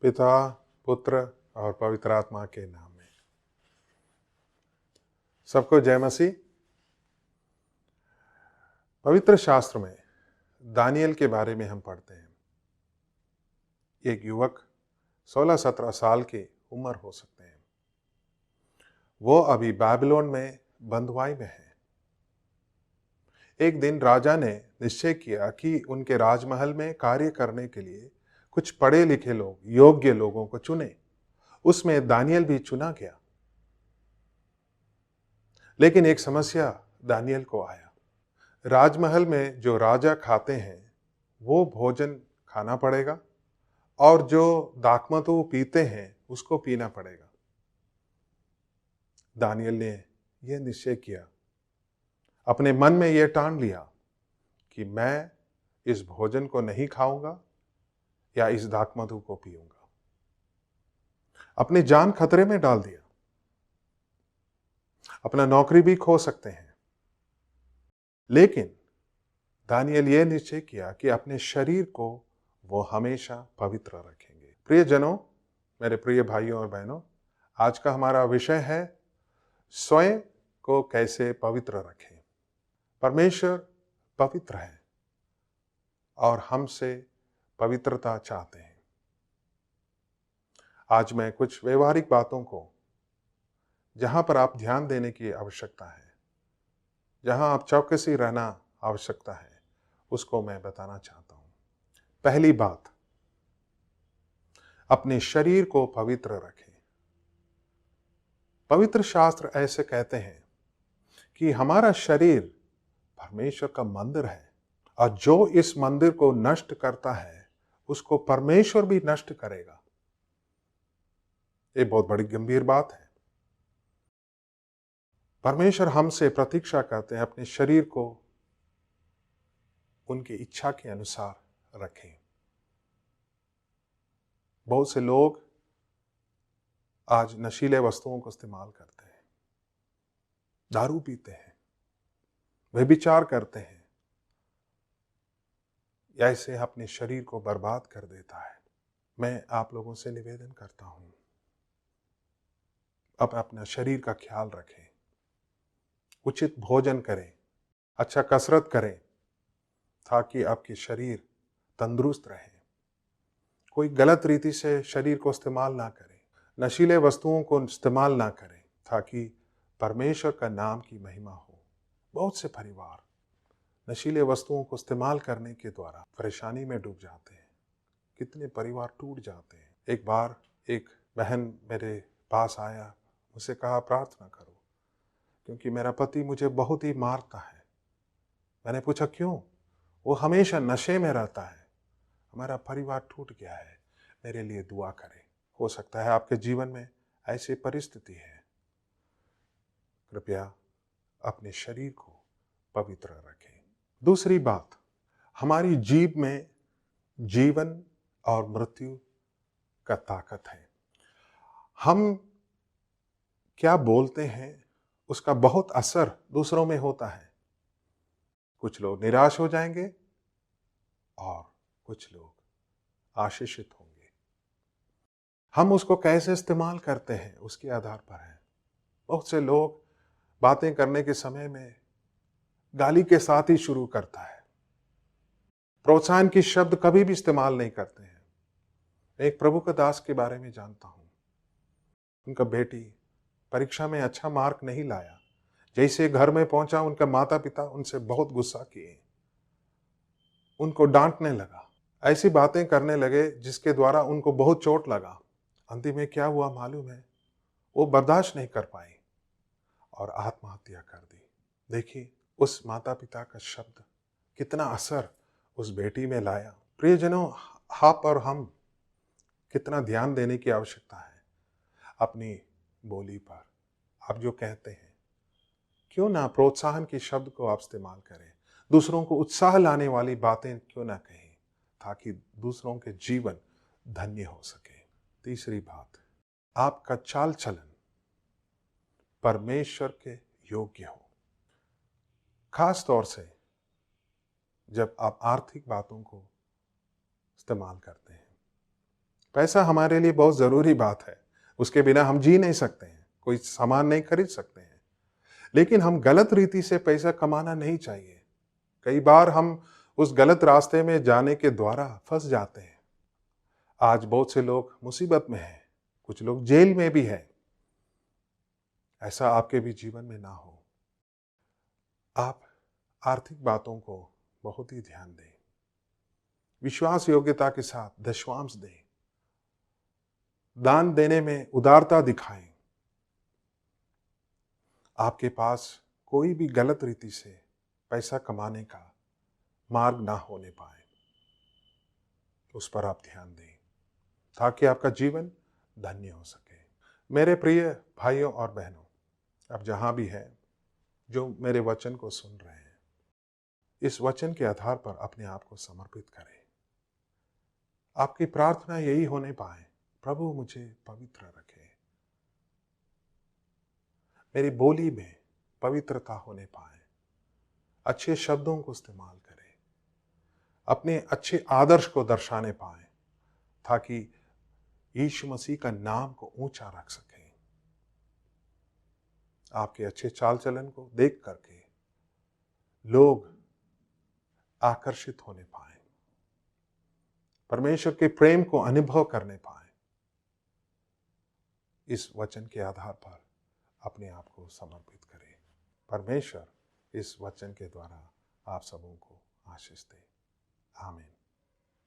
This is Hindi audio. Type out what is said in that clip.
पिता, पुत्र और पवित्र आत्मा के नाम में। सबको जय मसीह। पवित्र शास्त्र में दानियल के बारे में हम पढ़ते हैं। एक युवक 16-17 साल की उम्र हो सकते हैं। वो अभी बाबिलोन में बंधुआई में है। एक दिन राजा ने निश्चय किया कि उनके राजमहल में कार्य करने के लिए कुछ पढ़े लिखे लोग, योग्य लोगों को चुने। उसमें दानियल भी चुना गया। लेकिन एक समस्या दानियल को आया। राजमहल में जो राजा खाते हैं वो भोजन खाना पड़ेगा और जो दाखमधु पीते हैं उसको पीना पड़ेगा। दानियल ने यह निश्चय किया, अपने मन में यह ठान लिया कि मैं इस भोजन को नहीं खाऊंगा या इस दाखमधु को पीऊंगा। अपनी जान खतरे में डाल दिया। अपना नौकरी भी खो सकते हैं। लेकिन दानियल यह निश्चय किया कि अपने शरीर को वो हमेशा पवित्र रखेंगे। प्रियजनों, मेरे प्रिय भाइयों और बहनों, आज का हमारा विषय है स्वयं को कैसे पवित्र रखें। परमेश्वर पवित्र है और हमसे पवित्रता चाहते हैं। आज मैं कुछ व्यवहारिक बातों को, जहां पर आप ध्यान देने की आवश्यकता है, जहां आप चौकसी रहना आवश्यकता है, उसको मैं बताना चाहता हूं। पहली बात, अपने शरीर को पवित्र रखें। पवित्र शास्त्र ऐसे कहते हैं कि हमारा शरीर परमेश्वर का मंदिर है और जो इस मंदिर को नष्ट करता है उसको परमेश्वर भी नष्ट करेगा। ये बहुत बड़ी गंभीर बात है। परमेश्वर हमसे प्रतीक्षा करते हैं अपने शरीर को उनकी इच्छा के अनुसार रखें। बहुत से लोग आज नशीले वस्तुओं को इस्तेमाल करते हैं, दारू पीते हैं, व्यभिचार करते हैं, या ऐसे अपने शरीर को बर्बाद कर देता है। मैं आप लोगों से निवेदन करता हूं, अब अपना शरीर का ख्याल रखें, उचित भोजन करें, अच्छा कसरत करें ताकि आपकी शरीर तंदुरुस्त रहे। कोई गलत रीति से शरीर को इस्तेमाल ना करें, नशीले वस्तुओं को इस्तेमाल ना करें ताकि परमेश्वर का नाम की महिमा हो। बहुत से परिवार नशीले वस्तुओं को इस्तेमाल करने के द्वारा परेशानी में डूब जाते हैं। कितने परिवार टूट जाते हैं। एक बार एक बहन मेरे पास आया, मुझसे कहा प्रार्थना करो क्योंकि मेरा पति मुझे बहुत ही मारता है। मैंने पूछा क्यों? वो हमेशा नशे में रहता है, हमारा परिवार टूट गया है, मेरे लिए दुआ करें। हो सकता है आपके जीवन में ऐसी परिस्थिति है। कृपया अपने शरीर को पवित्र रखें। दूसरी बात, हमारी जीभ में जीवन और मृत्यु का ताकत है। हम क्या बोलते हैं उसका बहुत असर दूसरों में होता है। कुछ लोग निराश हो जाएंगे और कुछ लोग आशीषित होंगे। हम उसको कैसे इस्तेमाल करते हैं उसके आधार पर है। बहुत से लोग बातें करने के समय में गाली के साथ ही शुरू करता है, प्रोत्साहन की शब्द कभी भी इस्तेमाल नहीं करते हैं। मैं एक प्रभु का दास के बारे में जानता हूं। उनका बेटी परीक्षा में अच्छा मार्क नहीं लाया। जैसे घर में पहुंचा, उनका माता पिता उनसे बहुत गुस्सा किए, उनको डांटने लगा, ऐसी बातें करने लगे जिसके द्वारा उनको बहुत चोट लगा। अंतिम में क्या हुआ मालूम है? वो बर्दाश्त नहीं कर पाई और आत्महत्या कर दी। देखिए उस माता पिता का शब्द कितना असर उस बेटी में लाया। प्रियजनों, आप और हम कितना ध्यान देने की आवश्यकता है अपनी बोली पर। आप जो कहते हैं, क्यों ना प्रोत्साहन के शब्द को आप इस्तेमाल करें, दूसरों को उत्साह लाने वाली बातें क्यों ना कहें ताकि दूसरों के जीवन धन्य हो सके। तीसरी बात, आपका चाल चलन परमेश्वर के योग्य हो। खास तौर से जब आप आर्थिक बातों को इस्तेमाल करते हैं। पैसा हमारे लिए बहुत ज़रूरी बात है, उसके बिना हम जी नहीं सकते हैं, कोई सामान नहीं खरीद सकते हैं। लेकिन हम गलत रीति से पैसा कमाना नहीं चाहिए। कई बार हम उस गलत रास्ते में जाने के द्वारा फंस जाते हैं। आज बहुत से लोग मुसीबत में हैं, कुछ लोग जेल में भी हैं। ऐसा आपके भी जीवन में ना हो। आप आर्थिक बातों को बहुत ही ध्यान दें, विश्वास योग्यता के साथ दशवांश दें, दान देने में उदारता दिखाएं। आपके पास कोई भी गलत रीति से पैसा कमाने का मार्ग ना होने पाए, उस पर आप ध्यान दें ताकि आपका जीवन धन्य हो सके। मेरे प्रिय भाइयों और बहनों, आप जहां भी हैं, जो मेरे वचन को सुन रहे हैं, इस वचन के आधार पर अपने आप को समर्पित करें। आपकी प्रार्थना यही होने पाए, प्रभु मुझे पवित्र रखे, मेरी बोली में पवित्रता होने पाए, अच्छे शब्दों को इस्तेमाल करें, अपने अच्छे आदर्श को दर्शाने पाए, ताकि यीशु मसीह का नाम को ऊंचा रख सकें। आपके अच्छे चाल चलन को देख करके लोग आकर्षित होने पाए, परमेश्वर के प्रेम को अनुभव करने पाए। इस वचन के आधार पर अपने आप को समर्पित करें। परमेश्वर इस वचन के द्वारा आप सबों को आशीष दे। आमीन।